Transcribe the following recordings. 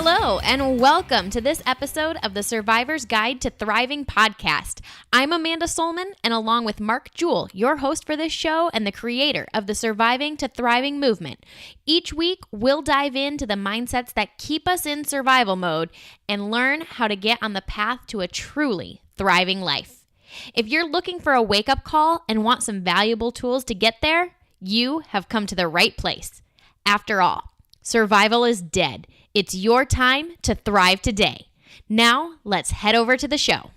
Hello, and welcome to this episode of the Survivor's Guide to Thriving podcast. I'm Amanda Sollman, and along with Mark Jewell, your host for this show and the creator of the Surviving to Thriving movement. Each week, we'll dive into the mindsets that keep us in survival mode and learn how to get on the path to a truly thriving life. If you're looking for a wake-up call and want some valuable tools to get there, you have come to the right place. After all, survival is dead. It's your time to thrive today. Now, let's head over to the show.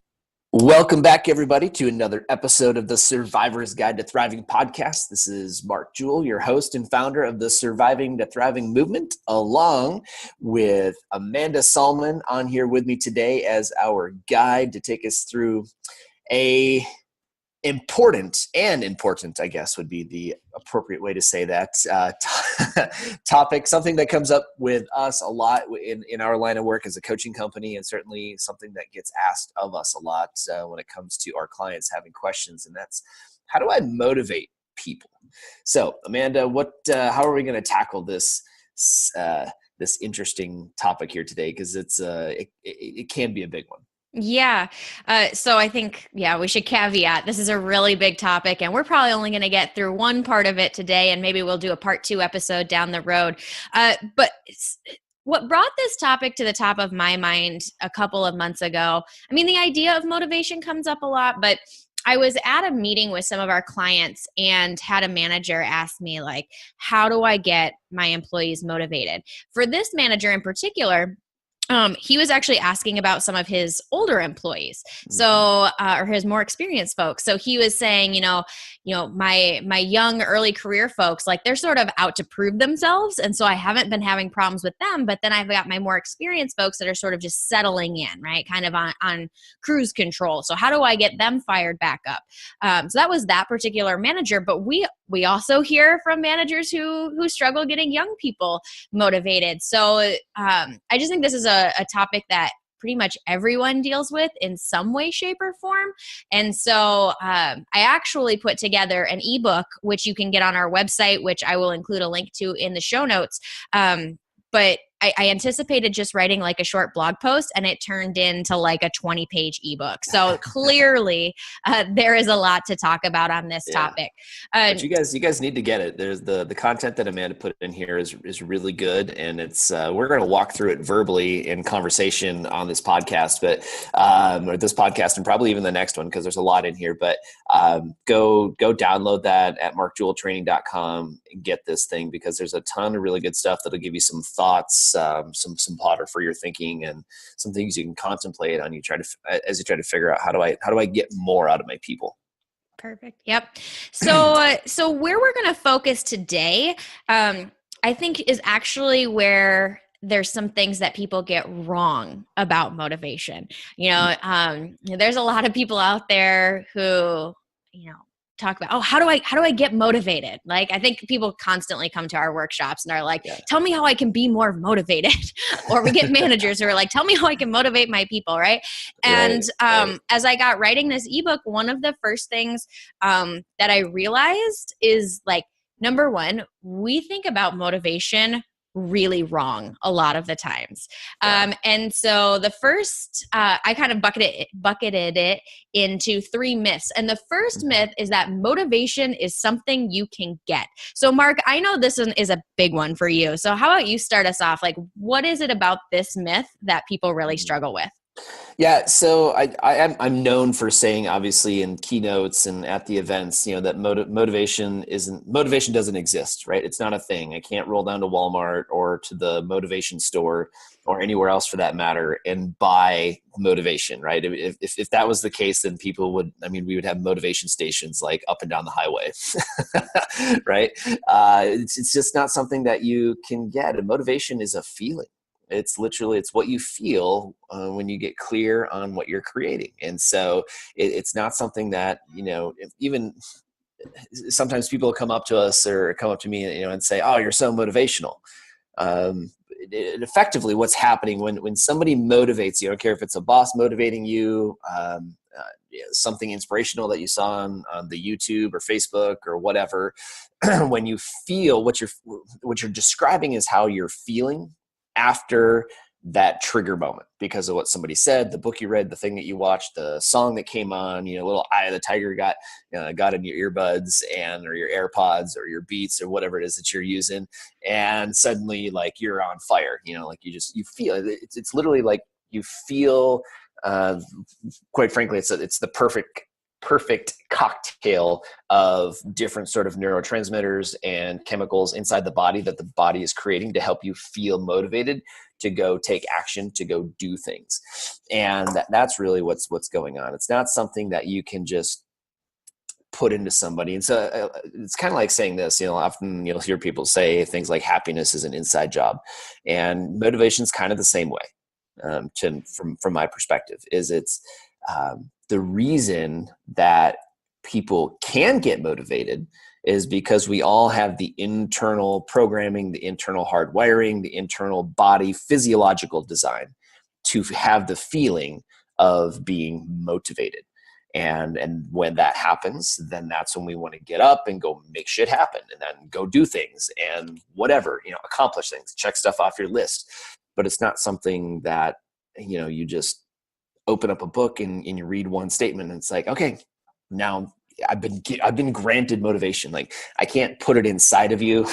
Welcome back, everybody, to another episode of the Survivor's Guide to Thriving podcast. This is Mark Jewell, your host and founder of the Surviving to Thriving movement, along with Amanda Sollman on here with me today as our guide to take us through a important, I guess would be the appropriate way to say that, topic, something that comes up with us a lot in our line of work as a coaching company, and certainly something that gets asked of us a lot when it comes to our clients having questions, and that's, how do I motivate people? So, Amanda, how are we going to tackle this interesting topic here today? Because it can be a big one. Yeah. So I think, we should caveat, this is a really big topic, and we're probably only going to get through one part of it today, and maybe we'll do a part 2 episode down the road. But what brought this topic to the top of my mind a couple of months ago, I mean, the idea of motivation comes up a lot, but I was at a meeting with some of our clients and had a manager ask me, like, how do I get my employees motivated? For this manager in particular, he was actually asking about some of his older employees, or his more experienced folks. So he was saying, my young early career folks, like, they're sort of out to prove themselves. And so I haven't been having problems with them, but then I've got my more experienced folks that are sort of just settling in, right? Kind of on cruise control. So how do I get them fired back up? So that was that particular manager, but we also hear from managers who struggle getting young people motivated. So I just think this is a topic that pretty much everyone deals with in some way, shape, or form. And so I actually put together an ebook, which you can get on our website, which I will include a link to in the show notes. But I anticipated just writing like a short blog post, and it turned into like a 20-page ebook. So clearly there is a lot to talk about on this topic. But you guys need to get it. There's the content that Amanda put in here is really good, and it's we're going to walk through it verbally in conversation on this podcast, but or this podcast and probably even the next one, because there's a lot in here. But go download that at markjewelltraining.com and get this thing, because there's a ton of really good stuff that'll give you some thoughts, some fodder for your thinking, and some things you can contemplate on as you try to figure out how do I get more out of my people. Perfect. Yep. So where we're going to focus today, I think, is actually where there's some things that people get wrong about motivation. There's a lot of people out there who, talk about, how do I get motivated? Like, I think people constantly come to our workshops and are like, tell me how I can be more motivated. Or we get managers who are like, tell me how I can motivate my people. Right. And as I got writing this ebook, one of the first things that I realized is, like, number one, we think about motivation really wrong a lot of the times. And so the first, I kind of bucketed it into 3 myths. And the first myth is that motivation is something you can get. So Mark, I know this is a big one for you. So how about you start us off? Like, what is it about this myth that people really struggle with? Yeah, so I'm known for saying, obviously, in keynotes and at the events, that motivation doesn't exist, right? It's not a thing. I can't roll down to Walmart or to the motivation store or anywhere else for that matter and buy motivation, right? If that was the case, then we would have motivation stations like up and down the highway, right? It's just not something that you can get. And motivation is a feeling. It's what you feel when you get clear on what you're creating. And so it's not something that, even sometimes people come up to us or come up to me, and say, oh, you're so motivational. Effectively what's happening when somebody motivates you, I don't care if it's a boss motivating you, something inspirational that you saw on the YouTube or Facebook or whatever, when you feel what you're describing is how you're feeling after that trigger moment because of what somebody said, the book you read, the thing that you watched, the song that came on, little Eye of the Tiger got in your earbuds or your AirPods or your Beats or whatever it is that you're using. And suddenly like you're on fire, like you feel it. It's literally like you feel, quite frankly, it's the perfect cocktail of different sort of neurotransmitters and chemicals inside the body that the body is creating to help you feel motivated to go take action, to go do things. And that's really what's going on. It's not something that you can just put into somebody. And so it's kind of like saying this, often you'll hear people say things like happiness is an inside job, and motivation is kind of the same way. From my perspective, is it's the reason that people can get motivated is because we all have the internal programming, the internal hardwiring, the internal body physiological design to have the feeling of being motivated. And when that happens, then that's when we want to get up and go make shit happen, and then go do things and whatever, accomplish things, check stuff off your list. But it's not something that, you just open up a book and you read one statement and it's like, okay, now I've been granted motivation. Like I can't put it inside of you.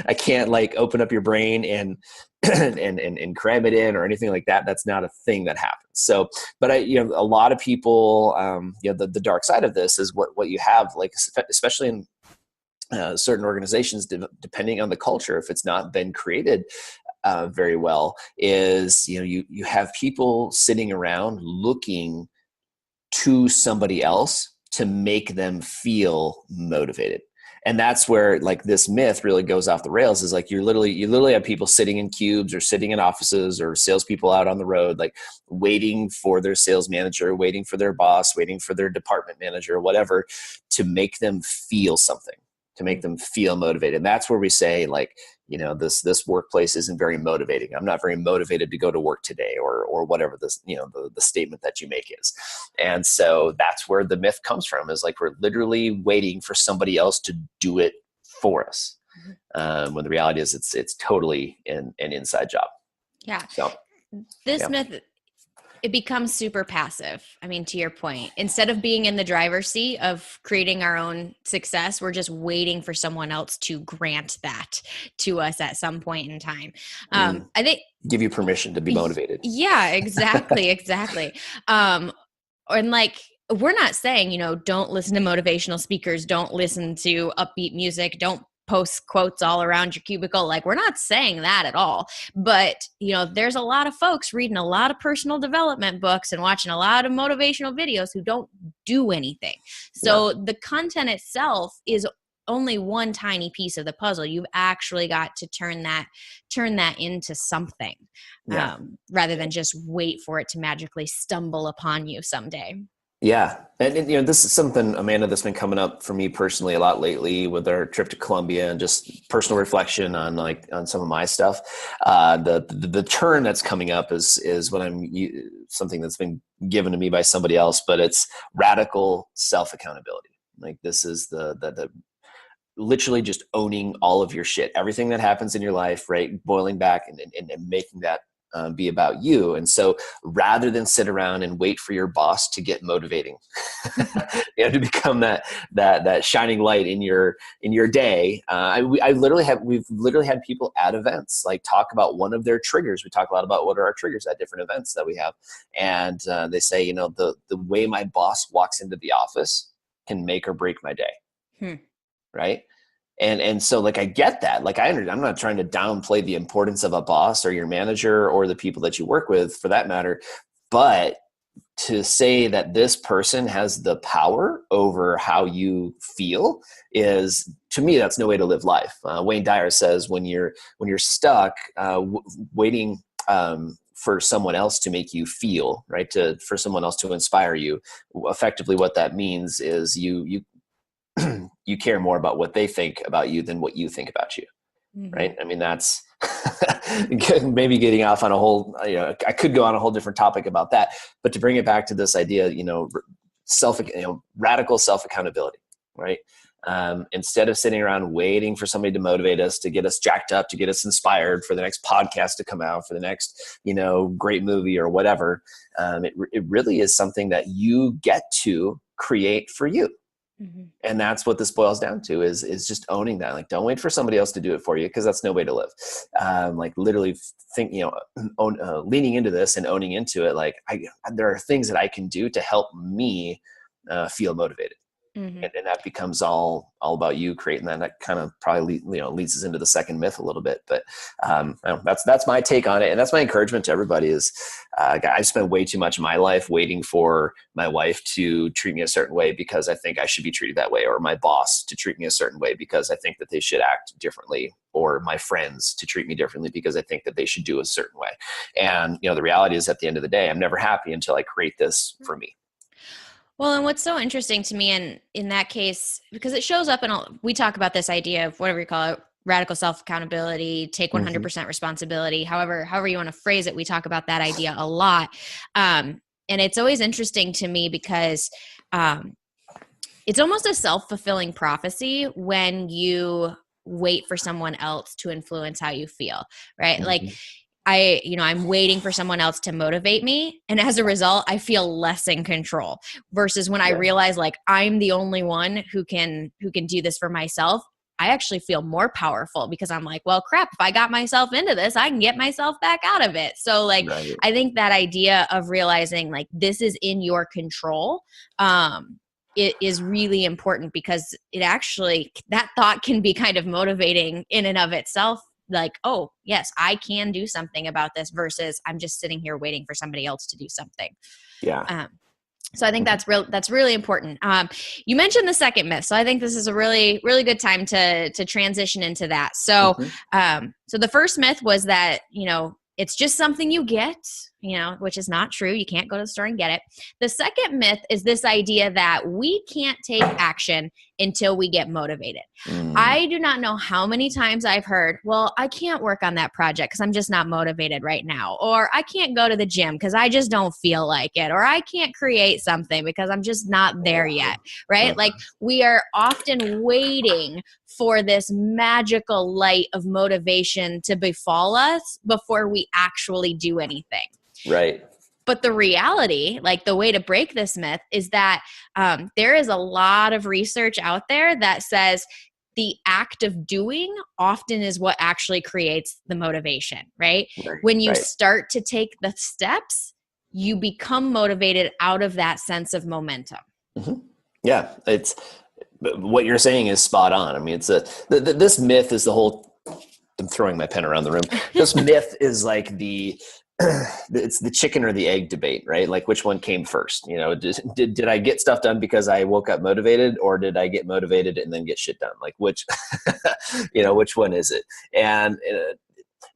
I can't like open up your brain and cram it in or anything like that. That's not a thing that happens. So, but a lot of people, the dark side of this is what you have, like, especially in certain organizations, depending on the culture, if it's not been created very well, is you have people sitting around looking to somebody else to make them feel motivated. And that's where like this myth really goes off the rails, is like you literally have people sitting in cubes or sitting in offices or salespeople out on the road, like waiting for their sales manager, waiting for their boss, waiting for their department manager or whatever to make them feel something, to make them feel motivated. And that's where we say like, this workplace isn't very motivating. I'm not very motivated to go to work today, or whatever this, the statement that you make is. And so that's where the myth comes from, is like, we're literally waiting for somebody else to do it for us. When the reality is it's totally an inside job. Yeah. So this myth, it becomes super passive. I mean, to your point, instead of being in the driver's seat of creating our own success, we're just waiting for someone else to grant that to us at some point in time. I think give you permission to be motivated. Yeah, exactly. Exactly. And like, we're not saying, don't listen to motivational speakers, don't listen to upbeat music, don't post quotes all around your cubicle. Like, we're not saying that at all. But, there's a lot of folks reading a lot of personal development books and watching a lot of motivational videos who don't do anything. So the content itself is only one tiny piece of the puzzle. You've actually got to turn that into something, rather than just wait for it to magically stumble upon you someday. Yeah. And this is something, Amanda, that's been coming up for me personally a lot lately with our trip to Colombia and just personal reflection on some of my stuff. The turn that's coming up is what something that's been given to me by somebody else, but it's radical self-accountability. Like, this is the literally just owning all of your shit, everything that happens in your life, right? Boiling back and making that be about you. And so rather than sit around and wait for your boss to get motivating, to become that shining light in your day, we've literally had people at events like talk about one of their triggers. We talk a lot about what are our triggers at different events that we have. And they say, the way my boss walks into the office can make or break my day. Right. And so like, I get that. Like, I'm not trying to downplay the importance of a boss or your manager or the people that you work with for that matter. But to say that this person has the power over how you feel is, to me, that's no way to live life. Wayne Dyer says when you're stuck waiting for someone else to make you feel, right, for someone else to inspire you, effectively what that means is you care more about what they think about you than what you think about you. Right. I mean, that's maybe getting off on a whole, I could go on a whole different topic about that, but to bring it back to this idea, radical self-accountability, right? Instead of sitting around waiting for somebody to motivate us, to get us jacked up, to get us inspired for the next podcast to come out, for the next, great movie or whatever. It really is something that you get to create for you. Mm-hmm. And that's what this boils down to is just owning that. Like, don't wait for somebody else to do it for you, because that's no way to live. Like literally think, leaning into this and owning into it. Like there are things that I can do to help me feel motivated. Mm-hmm. And that becomes all about you creating that. And that kind of probably leads us into the second myth a little bit. But that's my take on it, and that's my encouragement to everybody. Is I've spent way too much of my life waiting for my wife to treat me a certain way because I think I should be treated that way, or my boss to treat me a certain way because I think that they should act differently, or my friends to treat me differently because I think that they should do a certain way. And the reality is, at the end of the day, I'm never happy until I create this for me. Well, and what's so interesting to me in that case, because it shows up we talk about this idea of whatever you call it, radical self-accountability, take 100% responsibility, however you want to phrase it, we talk about that idea a lot. And it's always interesting to me because it's almost a self-fulfilling prophecy when you wait for someone else to influence how you feel, right? Mm-hmm. Like, I'm waiting for someone else to motivate me. And as a result, I feel less in control versus when I realize like I'm the only one who can do this for myself. I actually feel more powerful because I'm like, well, crap, if I got myself into this, I can get myself back out of it. So like, right. I think that idea of realizing like this is in your control, it is really important because it actually, that thought can be kind of motivating in and of itself. Like, oh, yes, I can do something about this versus I'm just sitting here waiting for somebody else to do something. Yeah. So I think that's really important. You mentioned the second myth. So I think this is a really, really good time to transition into that. So, so the first myth was that, it's just something you get, which is not true. You can't go to the store and get it. The second myth is this idea that we can't take action until we get motivated. I do not know how many times I've heard, well, I can't work on that project because I'm just not motivated right now. Or I can't go to the gym because I just don't feel like it. Or I can't create something because I'm just not there yet, right? Like we are often waiting for this magical light of motivation to befall us before we actually do anything. Right. But the reality, like the way to break this myth is that there is a lot of research out there that says the act of doing often is what actually creates the motivation, right? When you start to take the steps, you become motivated out of that sense of momentum. Mm-hmm. Yeah, what you're saying is spot on. I mean, this myth is the whole, I'm throwing my pen around the room. This myth is like it's the chicken or the egg debate, right? Like which one came first? Did I get stuff done because I woke up motivated, or did I get motivated and then get shit done? Like which one is it? And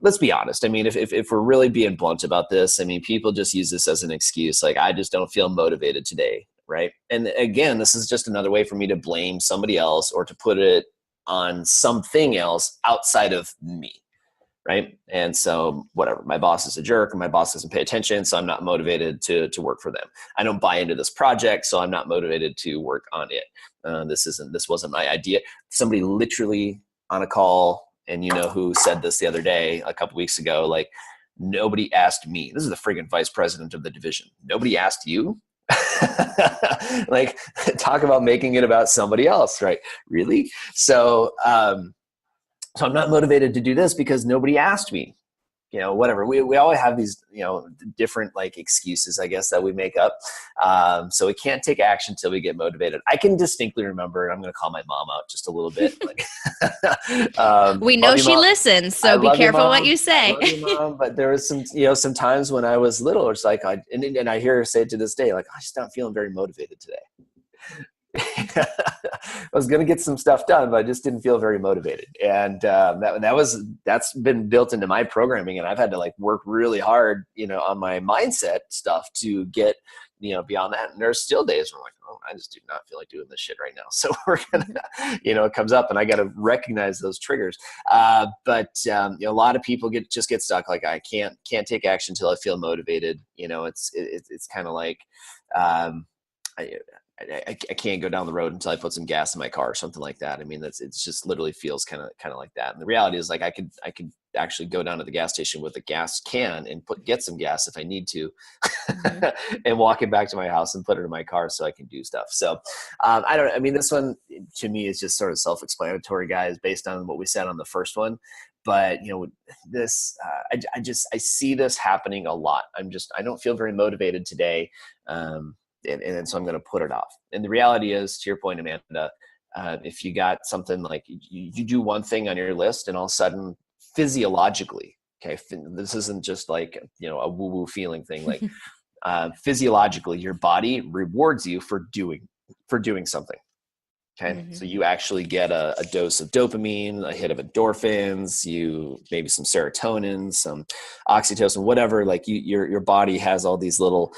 let's be honest. I mean, if we're really being blunt about this, I mean, people just use this as an excuse. Like, I just don't feel motivated today, right? And again, this is just another way for me to blame somebody else or to put it on something else outside of me. Right. And so whatever, my boss is a jerk, or my boss doesn't pay attention, so I'm not motivated to work for them. I don't buy into this project, so I'm not motivated to work on it. This wasn't my idea. Somebody literally on a call, and who said this the other day, a couple weeks ago, like, nobody asked me. This is the friggin' vice president of the division. Nobody asked you. Like, talk about making it about somebody else, right? Really? So I'm not motivated to do this because nobody asked me, whatever. We always have these, different like excuses, I guess, that we make up. So we can't take action until we get motivated. I can distinctly remember, and I'm going to call my mom out just a little bit. Like, we know she listens, so be careful what you say. I love you, Mom, but there was some times when I was little, it's like, and I hear her say it to this day, like, I'm just not feeling very motivated today. I was going to get some stuff done, but I just didn't feel very motivated. And that's been built into my programming. And I've had to like work really hard, on my mindset stuff to get, beyond that. And there's still days where I'm like, oh, I just do not feel like doing this shit right now. So we're going to, it comes up and I got to recognize those triggers. But a lot of people get stuck. Like, I can't take action until I feel motivated. It's kind of like, I can't go down the road until I put some gas in my car or something like that. I mean, it's just literally feels kind of like that. And the reality is like, I could actually go down to the gas station with a gas can and get some gas if I need to, Mhm. and walk it back to my house and put it in my car so I can do stuff. So I mean, this one to me is just sort of self-explanatory, guys, based on what we said on the first one. But this, I see this happening a lot. I don't feel very motivated today. And so I'm going to put it off. And the reality is, to your point, Amanda, if you got something like you do one thing on your list and all of a sudden physiologically, okay, this isn't just like, a woo-woo feeling thing, like physiologically, your body rewards you for doing something. Okay. Mhm. So you actually get a dose of dopamine, a hit of endorphins, maybe some serotonin, some oxytocin, whatever. Like your body has all these little,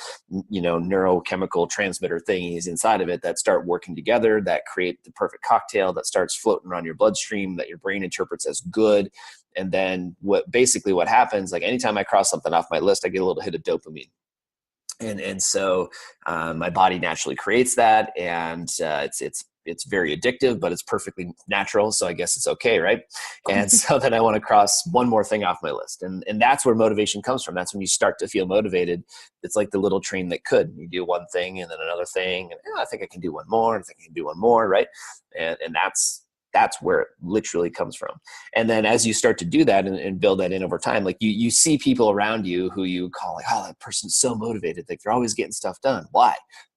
neurochemical transmitter thingies inside of it that start working together, that create the perfect cocktail that starts floating around your bloodstream that your brain interprets as good. And then what happens, like anytime I cross something off my list, I get a little hit of dopamine. And so my body naturally creates that, and it's very addictive, but it's perfectly natural. So I guess it's okay, right? And so then I want to cross one more thing off my list, and that's where motivation comes from. That's when you start to feel motivated. It's like the little train that could. You do one thing and then another thing, and I think I can do one more. I think I can do one more, right? And that's where it literally comes from. And then as you start to do that and build that in over time, like you see people around you who you call like, oh, that person's so motivated. Like they're always getting stuff done. Why?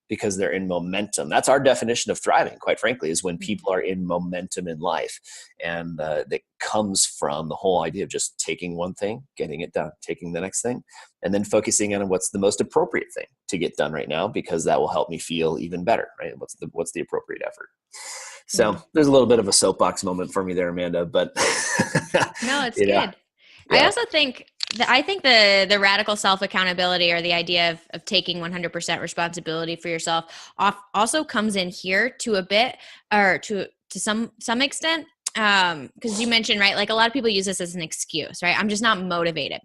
Because they're in momentum. That's our definition of thriving, quite frankly, is when people are in momentum in life. And that comes from the whole idea of just taking one thing, getting it done, taking the next thing, and then focusing on what's the most appropriate thing to get done right now, because that will help me feel even better, right? What's the appropriate effort? So there's a little bit of a soapbox moment for me there, Amanda, but No, it's good. I yeah, also think the radical self accountability, or the idea of taking 100% responsibility for yourself, also comes in here to a bit, or to some extent, because you mentioned, right, like a lot of people use this as an excuse, right? I'm just not motivated.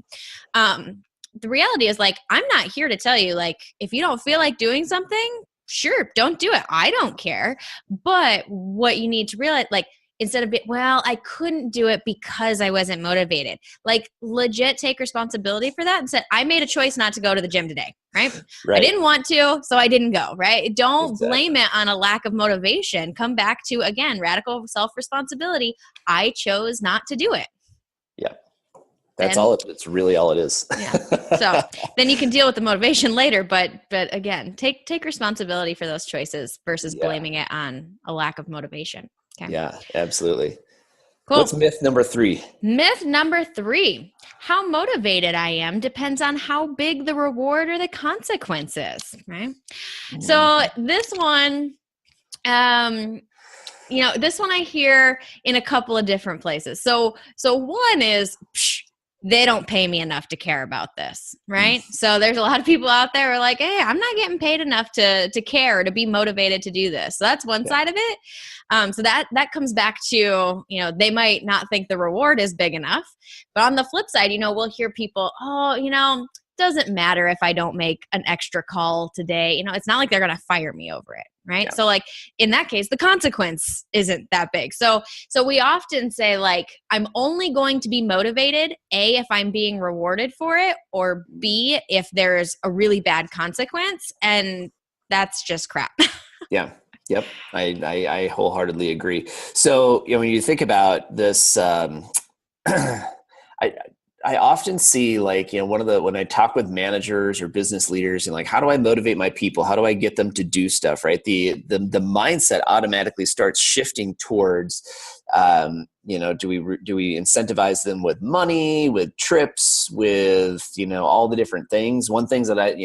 The reality is, like, I'm not here to tell you, like, if you don't feel like doing something, sure, don't do it. I don't care. But what you need to realize, like, instead of I couldn't do it because I wasn't motivated. Like, legit take responsibility for that and say, I made a choice not to go to the gym today, right? I right. didn't want to, so I didn't go, right? Don't blame Exactly. it on a lack of motivation. Come back to, again, radical self-responsibility. I chose not to do it. Yeah. That's Then, all. It's really all it is. yeah. So then you can deal with the motivation later, but again, take responsibility for those choices versus Yeah. blaming it on a lack of motivation. Okay. Yeah, absolutely. What's Cool. myth number 3? Myth number 3. How motivated I am depends on how big the reward or the consequences, right? So this one, this one I hear in a couple of different places. So one is, they don't pay me enough to care about this, right? So there's a lot of people out there who are like, hey, I'm not getting paid enough to care, to be motivated to do this. So that's one Yeah. side of it. So that comes back to, they might not think the reward is big enough. But on the flip side, we'll hear people, oh, doesn't matter if I don't make an extra call today. It's not like they're going to fire me over it. Right. Yeah. So like in that case, the consequence isn't that big. So we often say, like, I'm only going to be motivated, A, if I'm being rewarded for it, or B, if there's a really bad consequence. And that's just crap. Yeah. Yep. I wholeheartedly agree. So, when you think about this, I often see, like, when I talk with managers or business leaders, and like, how do I motivate my people? How do I get them to do stuff? Right. The mindset automatically starts shifting towards, do we incentivize them with money, with trips, with, all the different things. One things that I,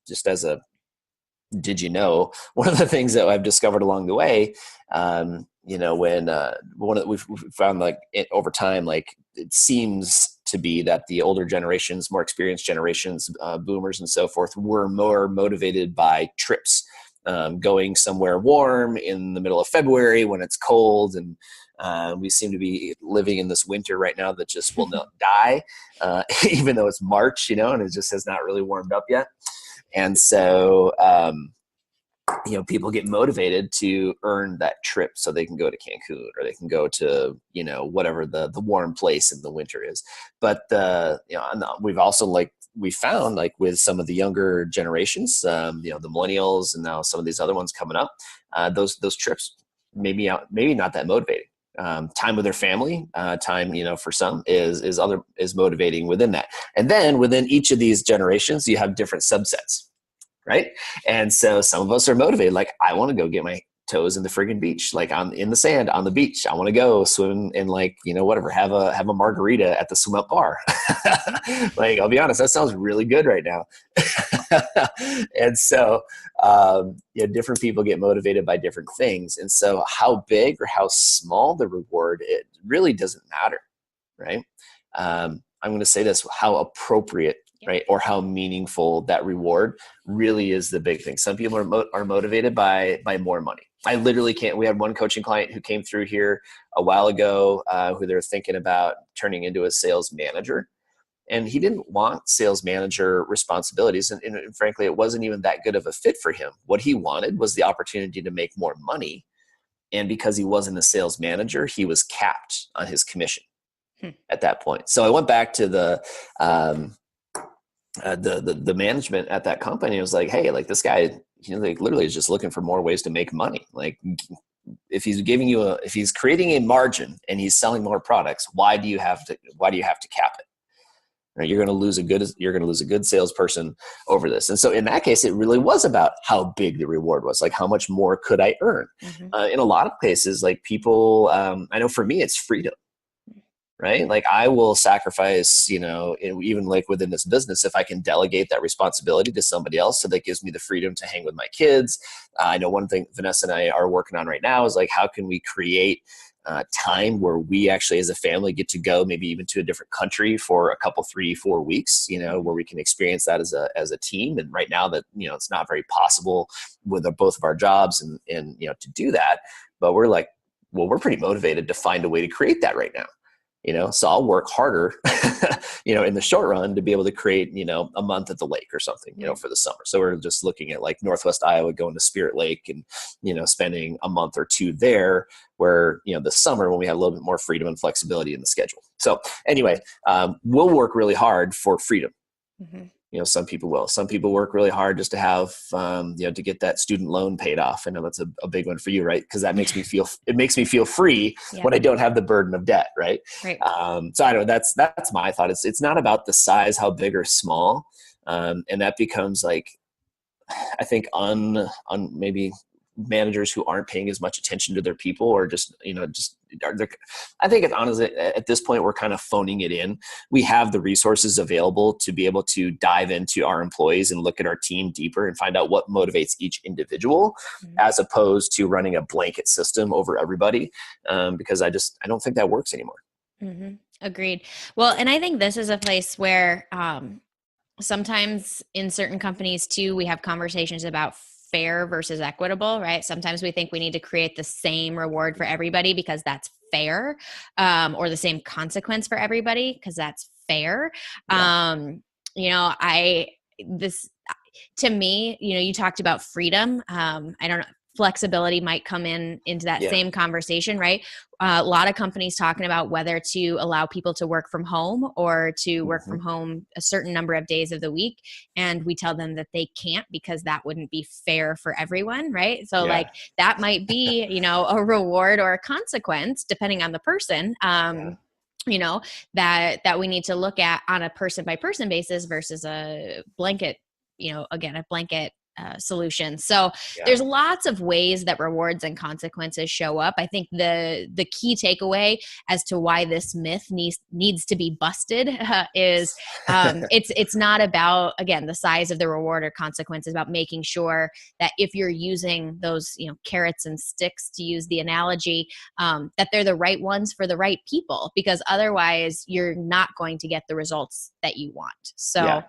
just as a, did you know, one of the things that I've discovered along the way, when we've found, like, over time, like, it seems to be that the older generations, more experienced generations, boomers and so forth, were more motivated by trips, going somewhere warm in the middle of February when it's cold. And we seem to be living in this winter right now that just will not die, even though it's March, and it just has not really warmed up yet. And so, people get motivated to earn that trip so they can go to Cancun or they can go to, whatever the warm place in the winter is. But, we've also we found with some of the younger generations, the millennials and now some of these other ones coming up, those trips maybe not that motivating. Time with their family, time, for some is motivating within that. And then within each of these generations, you have different subsets. Right. And so some of us are motivated. Like, I want to go get my toes in the friggin' beach, in the sand on the beach. I want to go swim and whatever, have a margarita at the swim up bar. I'll be honest, that sounds really good right now. And so, different people get motivated by different things. And so how big or how small the reward, it really doesn't matter. Right. I'm going to say this, how appropriate, right, or how meaningful that reward really is the big thing. Some people are motivated by more money. I literally can't. We had one coaching client who came through here a while ago, who they're thinking about turning into a sales manager. And he didn't want sales manager responsibilities. And frankly, it wasn't even that good of a fit for him. What he wanted was the opportunity to make more money. And because he wasn't a sales manager, he was capped on his commission at that point. So I went back to the management at that company. Was like, hey, this guy, literally is just looking for more ways to make money. If he's if he's creating a margin and he's selling more products, why do you have to cap it? Right? You're going to lose a good salesperson over this. And so in that case, it really was about how big the reward was. How much more could I earn? Mm-hmm. In a lot of cases, people, I know for me, it's freedom. Right? I will sacrifice, even within this business, if I can delegate that responsibility to somebody else. So that gives me the freedom to hang with my kids. I know one thing Vanessa and I are working on right now is how can we create time where we actually as a family get to go maybe even to a different country for a couple, 3-4 weeks, where we can experience that as a team. And right now that, it's not very possible with both of our jobs and to do that, but we're we're pretty motivated to find a way to create that right now. So I'll work harder, in the short run to be able to create, a month at the lake or something, for the summer. So we're just looking at Northwest Iowa, going to Spirit Lake and, spending a month or two there where, the summer when we have a little bit more freedom and flexibility in the schedule. So anyway, we'll work really hard for freedom. Mm-hmm. Some people will. Some people work really hard just to have, to get that student loan paid off. I know that's a big one for you, right? Because that makes me feel free when I don't have the burden of debt, right? Right. So I don't know. That's my thought. It's not about the size, how big or small, and that becomes I think on maybe managers who aren't paying as much attention to their people, or I think honestly at this point we're kind of phoning it in. We have the resources available to be able to dive into our employees and look at our team deeper and find out what motivates each individual, as opposed to running a blanket system over everybody, because I don't think that works anymore. Mm-hmm. Agreed. Well, and I think this is a place where sometimes in certain companies too, we have conversations about fair versus equitable, right? Sometimes we think we need to create the same reward for everybody because that's fair, or the same consequence for everybody because that's fair. Yeah. To me, you talked about freedom. I don't know. Flexibility might come into that same conversation, right? A lot of companies talking about whether to allow people to work from home or to work from home a certain number of days of the week. And we tell them that they can't because that wouldn't be fair for everyone, right? So that might be, a reward or a consequence depending on the person. That we need to look at on a person by person basis versus a blanket, a blanket solution. So there's lots of ways that rewards and consequences show up. I think the key takeaway as to why this myth needs to be busted is it's not about, again, the size of the reward or consequence. It's about making sure that if you're using those, carrots and sticks, to use the analogy, that they're the right ones for the right people, because otherwise you're not going to get the results that you want. So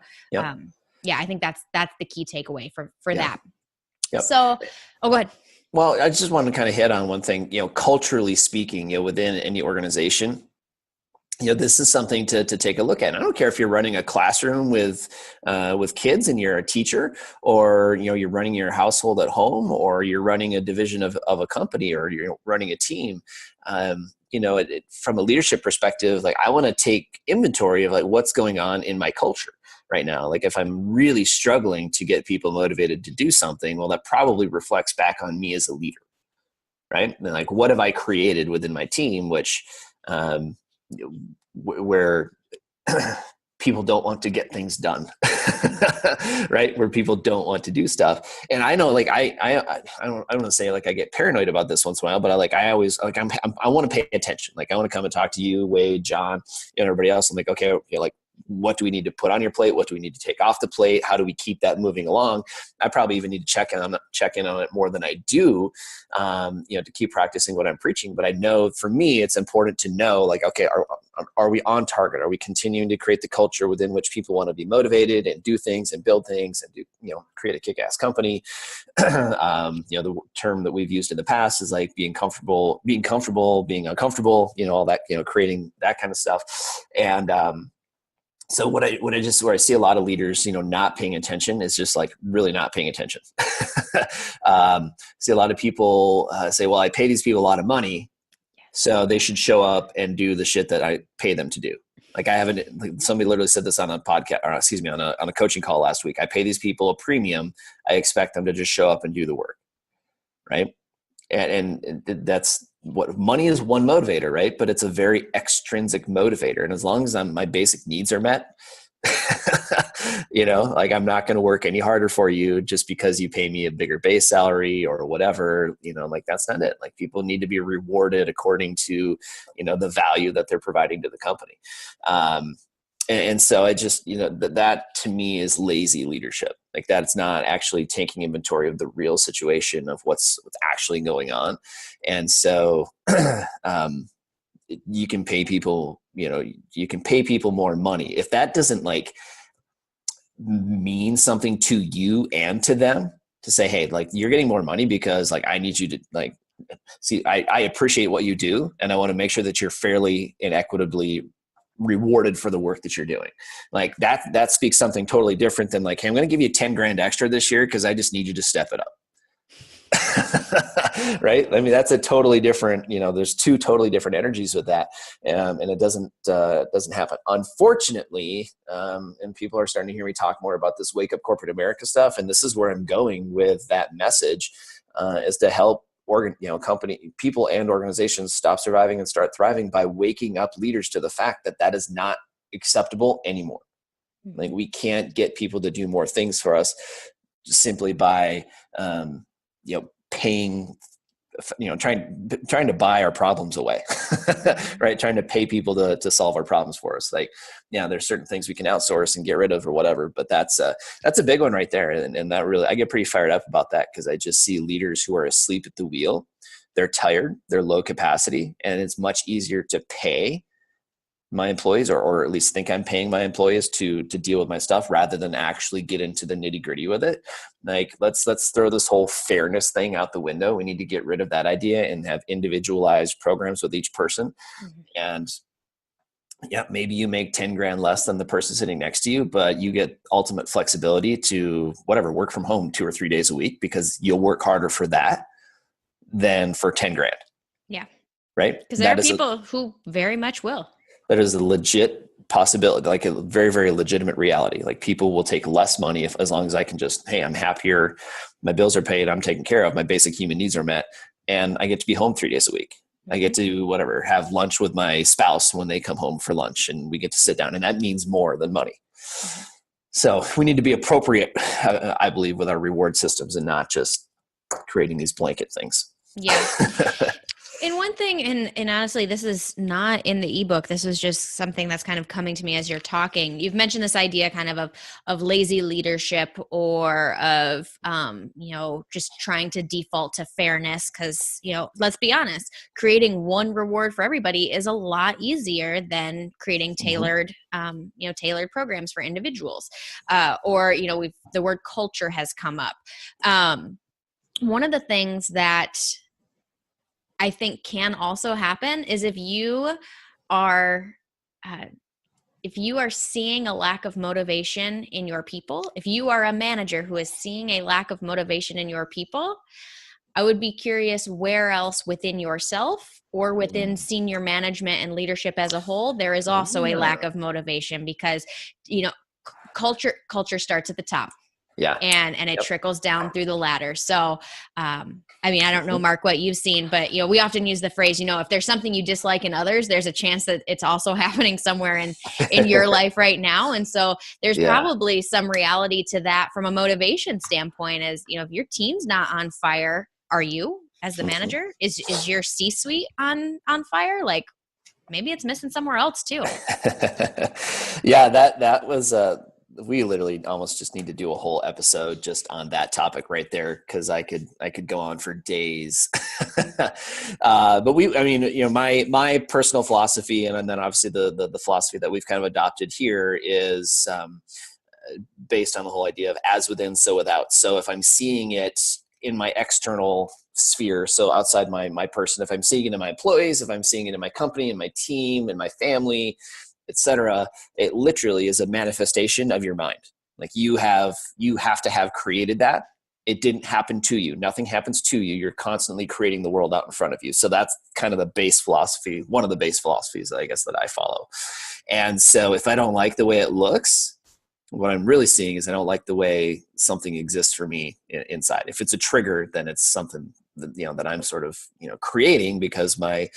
I think that's the key takeaway for that. Yep. So, go ahead. Well, I just want to kind of hit on one thing, culturally speaking, within any organization, this is something to take a look at. And I don't care if you're running a classroom with kids and you're a teacher, or, you're running your household at home, or you're running a division of a company, or you're running a team. From a leadership perspective, like, I want to take inventory of like what's going on in my culture right now. Like, if I'm really struggling to get people motivated to do something, well, that probably reflects back on me as a leader, right? And like, what have I created within my team, which, where people don't want to get things done, right? Where people don't want to do stuff. And I know, like, I don't want to say like I get paranoid about this once in a while, but I always like, I want to pay attention. Like, I want to come and talk to you, Wade, John, and everybody else. I'm like, okay, like, what do we need to put on your plate? What do we need to take off the plate? How do we keep that moving along? I probably even need to check in on it more than I do, to keep practicing what I'm preaching. But I know for me, it's important to know, like, okay, are we on target? Are we continuing to create the culture within which people want to be motivated and do things and build things and create a kick-ass company? The term that we've used in the past is like being comfortable, being uncomfortable, all that, creating that kind of stuff. And, so where I see a lot of leaders, not paying attention is just like really not paying attention. See a lot of people say, well, I pay these people a lot of money, so they should show up and do the shit that I pay them to do. Like, somebody literally said this on a podcast, or excuse me, on a coaching call last week. I pay these people a premium. I expect them to just show up and do the work. Right. And that's what money is, one motivator, right? But it's a very extrinsic motivator. And as long as my basic needs are met, like, I'm not going to work any harder for you just because you pay me a bigger base salary or whatever, like, that's not it. Like, people need to be rewarded according to, the value that they're providing to the company. And so I just, that to me is lazy leadership. Like, that's not actually taking inventory of the real situation of what's actually going on. And so you can pay people, more money. If that doesn't like mean something to you and to them, to say, hey, like, you're getting more money because like, I need you to like, see, I appreciate what you do, and I want to make sure that you're fairly and equitably rewarded for the work that you're doing. Like, that speaks something totally different than like, hey, I'm going to give you 10 grand extra this year because I just need you to step it up. Right? I mean, that's a totally different, there's two totally different energies with that. And it doesn't happen, unfortunately. And people are starting to hear me talk more about this wake up corporate America stuff. And this is where I'm going with that message, is to help company people and organizations stop surviving and start thriving by waking up leaders to the fact that that is not acceptable anymore. Like, we can't get people to do more things for us simply by, paying, trying to buy our problems away, right? Trying to pay people to solve our problems for us. Like, there's certain things we can outsource and get rid of or whatever, but that's a big one right there. And that really, I get pretty fired up about that, because I just see leaders who are asleep at the wheel. They're tired, they're low capacity, and it's much easier to pay my employees, or at least think I'm paying my employees to deal with my stuff, rather than actually get into the nitty gritty with it. Like, let's throw this whole fairness thing out the window. We need to get rid of that idea and have individualized programs with each person. And maybe you make 10 grand less than the person sitting next to you, but you get ultimate flexibility to work from home 2 or 3 days a week, because you'll work harder for that than for 10 grand. Yeah. Right. Because there are people who very much will. That is a legit possibility, like a very, very legitimate reality. Like, people will take less money as long as I can just, hey, I'm happier, my bills are paid, I'm taken care of, my basic human needs are met, and I get to be home 3 days a week. I get to have lunch with my spouse when they come home for lunch, and we get to sit down, and that means more than money. So we need to be appropriate, I believe, with our reward systems, and not just creating these blanket things. Yeah. And one thing, and honestly, this is not in the ebook. This was just something that's kind of coming to me as you're talking. You've mentioned this idea kind of lazy leadership, or of, just trying to default to fairness. Because, let's be honest, creating one reward for everybody is a lot easier than creating tailored, tailored programs for individuals. Or, the word culture has come up. One of the things that I think can also happen is if you are uh, if you are seeing a lack of motivation in your people, if you are a manager who is seeing a lack of motivation in your people, I would be curious where else within yourself or within senior management and leadership as a whole, there is also a lack of motivation, because, culture starts at the top. Yeah. And it trickles down through the ladder. So, I mean, I don't know, Mark, what you've seen, but, we often use the phrase, if there's something you dislike in others, there's a chance that it's also happening somewhere in your life right now. And so there's probably some reality to that from a motivation standpoint, as, if your team's not on fire, are you, as the manager, is your C-suite on fire? Like, maybe it's missing somewhere else too. Yeah, that was we literally almost just need to do a whole episode just on that topic right there, because I could go on for days. But my personal philosophy, and then obviously the philosophy that we've kind of adopted here is based on the whole idea of as within, so without. So if I'm seeing it in my external sphere, so outside my person, if I'm seeing it in my employees, if I'm seeing it in my company, in my team, in my family, etc., it literally is a manifestation of your mind. Like you have to have created that. It didn't happen to you. Nothing happens to you. You're constantly creating the world out in front of you. So that's kind of the base philosophy, one of the base philosophies, I guess, that I follow. And so if I don't like the way it looks, what I'm really seeing is I don't like the way something exists for me inside. If it's a trigger, then it's something that I'm sort of creating, because my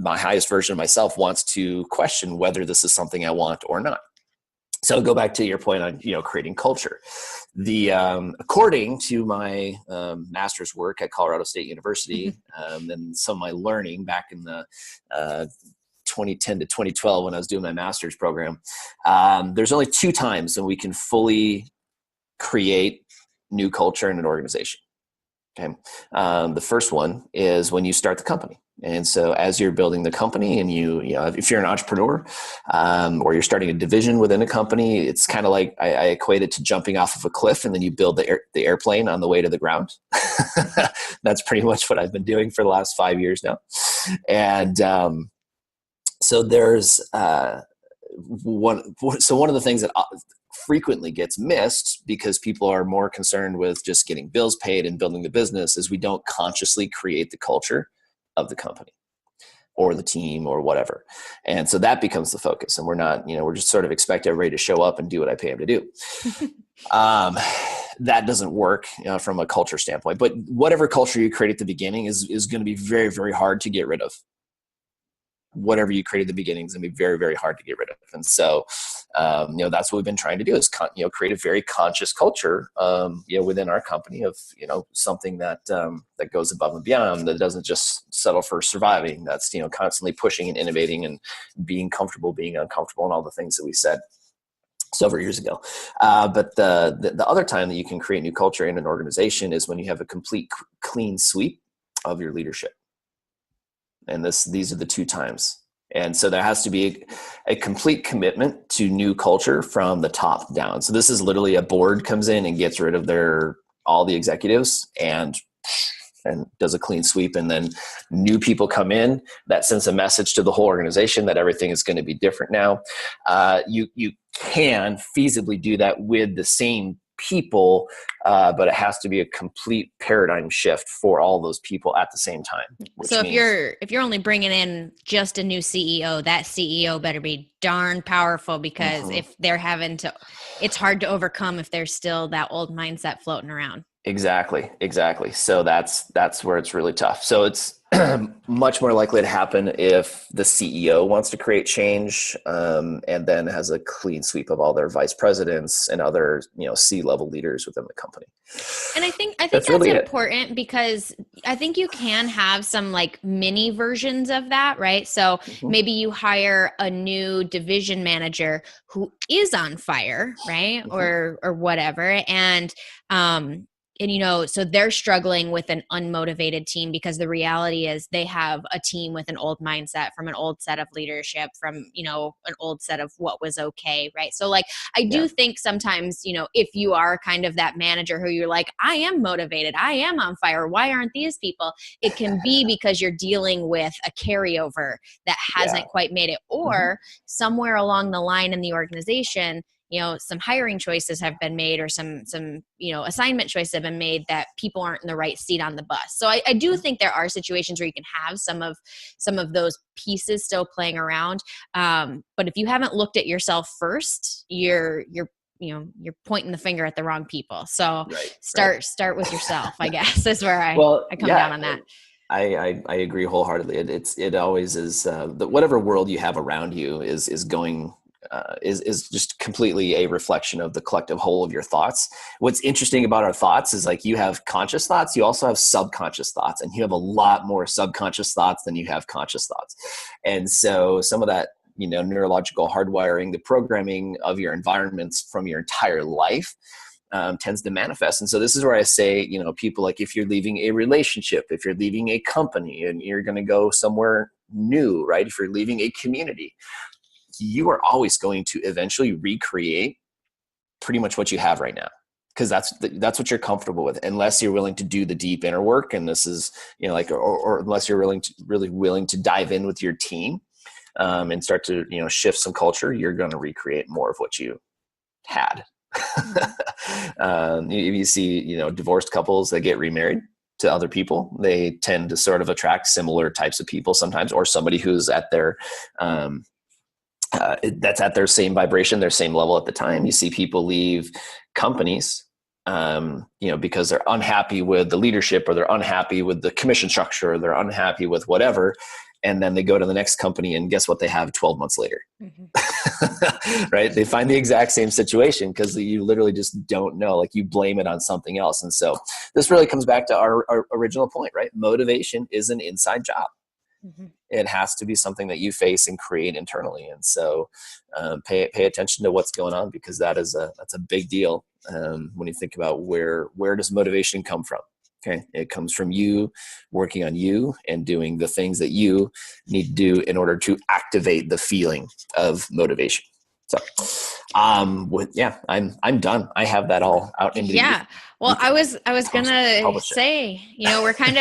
highest version of myself wants to question whether this is something I want or not. So go back to your point on creating culture. The according to my master's work at Colorado State University, and some of my learning back in the 2010 to 2012 when I was doing my master's program, there's only 2 times when we can fully create new culture in an organization. Okay, the first one is when you start the company. And so as you're building the company, and if you're an entrepreneur, or you're starting a division within a company, it's kind of like I equate it to jumping off of a cliff, and then you build the airplane on the way to the ground. That's pretty much what I've been doing for the last 5 years now. And so there's one of the things that frequently gets missed, because people are more concerned with just getting bills paid and building the business, is we don't consciously create the culture of the company or the team or whatever. And so that becomes the focus. And we're not, we're just sort of expect everybody to show up and do what I pay them to do. That doesn't work from a culture standpoint. But whatever culture you create at the beginning is going to be very, very hard to get rid of. Whatever you create at the beginning is going to be very, very hard to get rid of. And so, that's what we've been trying to do, is create a very conscious culture, within our company of, something that goes above and beyond, that doesn't just settle for surviving. That's, constantly pushing and innovating and being comfortable, being uncomfortable, and all the things that we said several years ago. But the other time that you can create new culture in an organization is when you have a complete clean sweep of your leadership. And these are the 2 times. And so there has to be a complete commitment to new culture from the top down. So this is literally a board comes in and gets rid of all the executives and does a clean sweep. And then new people come in. That sends a message to the whole organization that everything is going to be different now. You can feasibly do that with the same people, but it has to be a complete paradigm shift for all those people at the same time. So if you're only bringing in just a new CEO, that CEO better be darn powerful, because if they're it's hard to overcome if there's still that old mindset floating around. Exactly. So that's where it's really tough. So it's much more likely to happen if the CEO wants to create change, and then has a clean sweep of all their vice presidents and other, C-level leaders within the company. And I think that's really important, because I think you can have some like mini versions of that, right? So maybe you hire a new division manager who is on fire, right? Or whatever. And, so they're struggling with an unmotivated team because the reality is they have a team with an old mindset from an old set of leadership, from, an old set of what was okay, right? So like, I do think sometimes, if you are kind of that manager who you're like, I am motivated, I am on fire, why aren't these people? It can be because you're dealing with a carryover that hasn't quite made it, or somewhere along the line in the organization, some hiring choices have been made, or some assignment choices have been made that people aren't in the right seat on the bus. So I do think there are situations where you can have some of those pieces still playing around. But if you haven't looked at yourself first, you're pointing the finger at the wrong people. So start with yourself, I guess, is where I come down on that. I agree wholeheartedly. It always is, whatever world you have around you is going, is just completely a reflection of the collective whole of your thoughts. What's interesting about our thoughts is, like, you have conscious thoughts, you also have subconscious thoughts, and you have a lot more subconscious thoughts than you have conscious thoughts. And so some of that, neurological hardwiring, the programming of your environments from your entire life, tends to manifest. And so this is where I say, people, like, if you're leaving a relationship, if you're leaving a company and you're going to go somewhere new, right? If you're leaving a community, you are always going to eventually recreate pretty much what you have right now, because that's what you're comfortable with, unless you're willing to do the deep inner work. And this is, or unless you're really willing to dive in with your team, and start to, shift some culture, you're going to recreate more of what you had. You see, divorced couples that get remarried to other people, they tend to sort of attract similar types of people sometimes, or somebody who's at their, that's at their same vibration, their same level at the time. You see people leave companies, because they're unhappy with the leadership, or they're unhappy with the commission structure, or they're unhappy with whatever. And then they go to the next company, and guess what they have 12 months later? Right? They find the exact same situation because you literally just don't know. Like, you blame it on something else. And so this really comes back to our original point, right? Motivation is an inside job. It has to be something that you face and create internally. And so pay attention to what's going on, because that's a big deal. When you think about where does motivation come from? Okay. It comes from you working on you and doing the things that you need to do in order to activate the feeling of motivation. So, I'm done. I have that all out into the well, I was gonna say, we're kind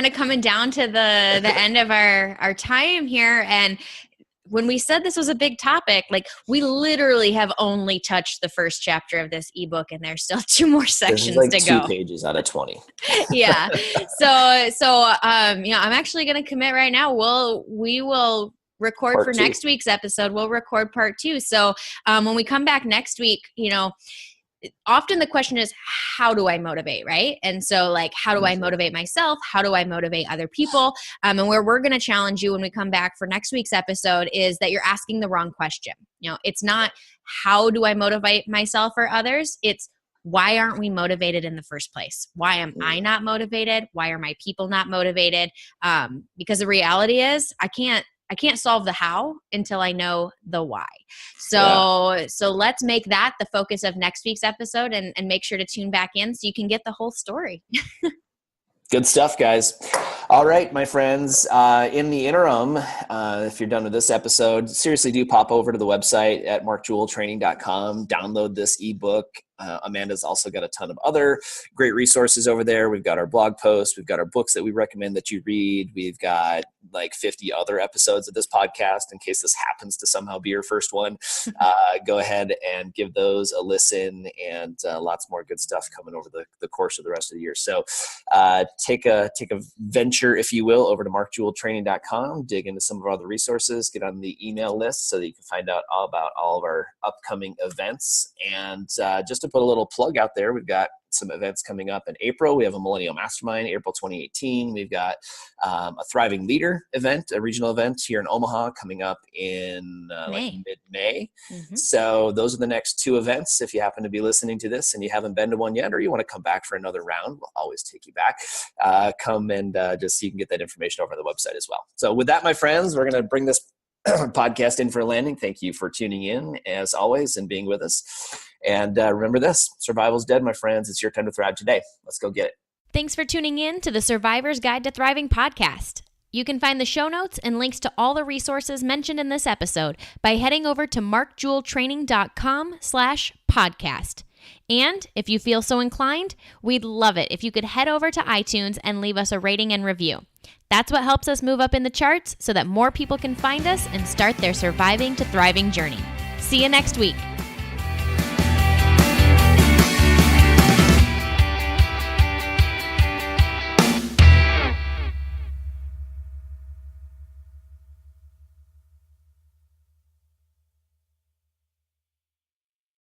of coming down to the end of our time here, and when we said this was a big topic, like, we literally have only touched the first chapter of this ebook, and there's still 2 more sections to go. 2 pages out of 20. Yeah. So I'm actually going to commit right now. We will record part for 2. Next week's episode. We'll record part 2. So when we come back next week, often the question is, how do I motivate, right? And so, like, how do I motivate myself? How do I motivate other people? And where we're going to challenge you when we come back for next week's episode is that you're asking the wrong question. It's not how do I motivate myself or others? It's why aren't we motivated in the first place? Why am I not motivated? Why are my people not motivated? Because the reality is, I can't solve the how until I know the why. So let's make that the focus of next week's episode, and make sure to tune back in so you can get the whole story. Good stuff, guys. All right, my friends. In the interim, if you're done with this episode, seriously do pop over to the website at markjewelltraining.com, download this ebook. Amanda's also got a ton of other great resources over there. We've got our blog posts. We've got our books that we recommend that you read. We've got like 50 other episodes of this podcast in case this happens to somehow be your first one. Go ahead and give those a listen, and lots more good stuff coming over the course of the rest of the year. So take a venture, if you will, over to markjewelltraining.com, dig into some of our other resources, get on the email list so that you can find out all about all of our upcoming events. And just to put a little plug out there, we've got some events coming up in April. We have a Millennial Mastermind, April 2018. We've got a Thriving Leader event, a regional event here in Omaha coming up in mid-May. So those are the next 2 events. If you happen to be listening to this and you haven't been to one yet, or you want to come back for another round, we'll always take you back. Come and just so you can get that information over on the website as well. So with that, my friends, we're going to bring this podcast in for a landing. Thank you for tuning in as always and being with us. And remember this, survival's dead, my friends. It's your time to thrive today. Let's go get it. Thanks for tuning in to the Survivor's Guide to Thriving podcast. You can find the show notes and links to all the resources mentioned in this episode by heading over to markjeweltraining.com/podcast. And if you feel so inclined, we'd love it if you could head over to iTunes and leave us a rating and review. That's what helps us move up in the charts so that more people can find us and start their surviving to thriving journey. See you next week.